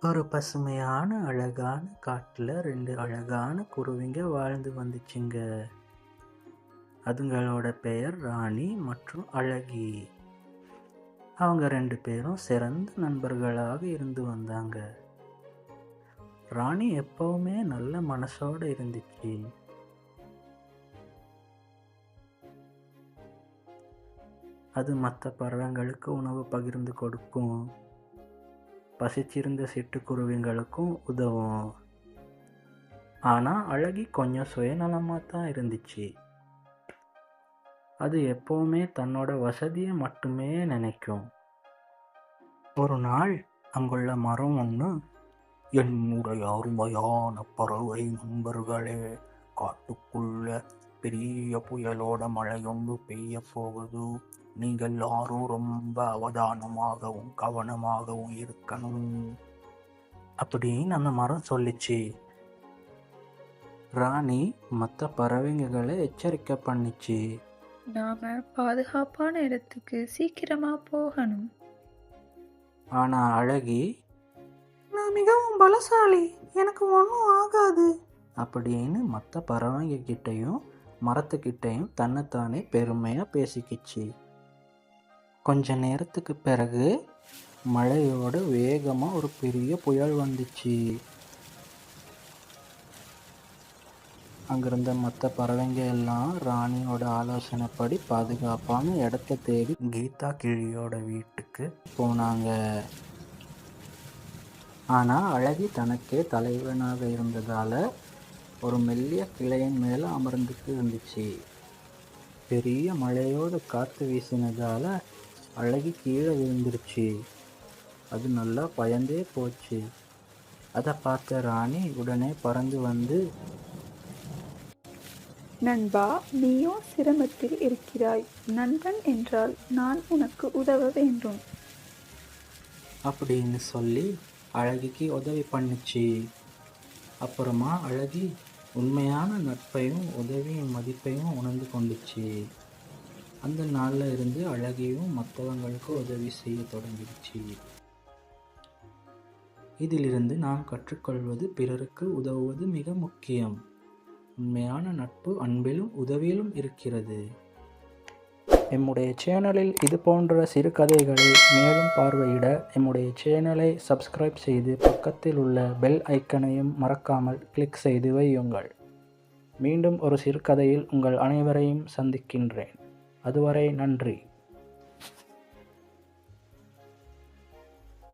ஒரு பசுமையான அழகான காட்டுல 2 அழகான குருவிங்க வாழ்ந்து வந்துச்சுங்க. அதுங்களோட பெயர் ராணி மற்றும் அழகி. அவங்க 2 பேரும் சிறந்த நண்பர்களாக இருந்து வந்தாங்க. ராணி எப்பவுமே நல்ல மனசோட இருந்துச்சு. அது மற்ற பறவைங்களுக்கு உணவு பகிர்ந்து கொடுக்கும், பசிச்சிருந்த சிட்டுக்குருவிங்களுக்கும் உதவும். ஆனால் அழகி கொஞ்சம் சுயநலமாக தான் இருந்துச்சு. அது எப்போவுமே தன்னோட வசதியை மட்டுமே நினைக்கும். ஒரு நாள் அங்குள்ள மரம் ஒன்று, என்னுடைய அருமையான பறவை நண்பர்களே, காட்டுக்குள்ள பெரிய புயலோட மழையொன்று பெய்ய போகுது. நீங்கள் எல்லாரும் ரொம்ப அவதானமாகவும் கவனமாகவும் இருக்கணும் அப்படின்னு அந்த மரம் சொல்லிச்சு. ராணி மற்ற பறவைங்களை எச்சரிக்கை பண்ணிச்சு. நாம பாதுகாப்பான இடத்துக்கு சீக்கிரமா போகணும். ஆனா அழகி, நான் மிகவும் பலசாலி, எனக்கு ஒன்றும் ஆகாது அப்படின்னு மற்ற பறவைங்க கிட்டையும் மரத்துக்கிட்டையும் தன்னைத்தானே பெருமையா பேசிக்கிச்சு. கொஞ்ச நேரத்துக்கு பிறகு மழையோட வேகமா ஒரு பெரிய புயல் வந்துச்சு. அங்கிருந்த மற்ற பறவைங்க எல்லாம் ராணியோட ஆலோசனைப்படி பாதுகாப்பான இடத்த தேடி கீதா கிளியோட வீட்டுக்கு போனாங்க. ஆனால் அழகி தனக்கே தலைவனாக இருந்ததால் ஒரு மெல்லிய கிளையின் மேலே அமர்ந்துட்டு இருந்துச்சு. பெரிய மழையோடு காற்று வீசினதால் அழகி கீழே விழுந்துருச்சு. அது நல்லா பயந்தே போச்சு. அதை பார்த்த ராணி உடனே பறந்து வந்து, நண்பா, நீயோ சிரமத்தில் இருக்கிறாய். நண்பன் என்றால் நான் உனக்கு உதவ வேண்டும் அப்படின்னு சொல்லி அழகிக்கு உதவி பண்ணுச்சு. அப்புறமா அழகி உண்மையான நட்பையும் உதவியின் மதிப்பையும் உணர்ந்து கொண்டுச்சு. அந்த நாளில் இருந்து அழகியும் மற்றவங்களுக்கு உதவி செய்ய தொடங்கிடுச்சு. இதிலிருந்து நாம் கற்றுக்கொள்வது பிறருக்கு உதவுவது மிக முக்கியம். உண்மையான நட்பு அன்பிலும் உதவியிலும் இருக்கிறது. எம்முடைய சேனலில் இது போன்ற சிறுகதைகளை மேலும் பார்வையிட எம்முடைய சேனலை சப்ஸ்கிரைப் செய்து பக்கத்தில் உள்ள பெல் ஐக்கனையும் மறக்காமல் கிளிக் செய்து வையுங்கள். மீண்டும் ஒரு சிறுகதையில் உங்கள் அனைவரையும் சந்திக்கின்றேன். அதுவரை நன்றி.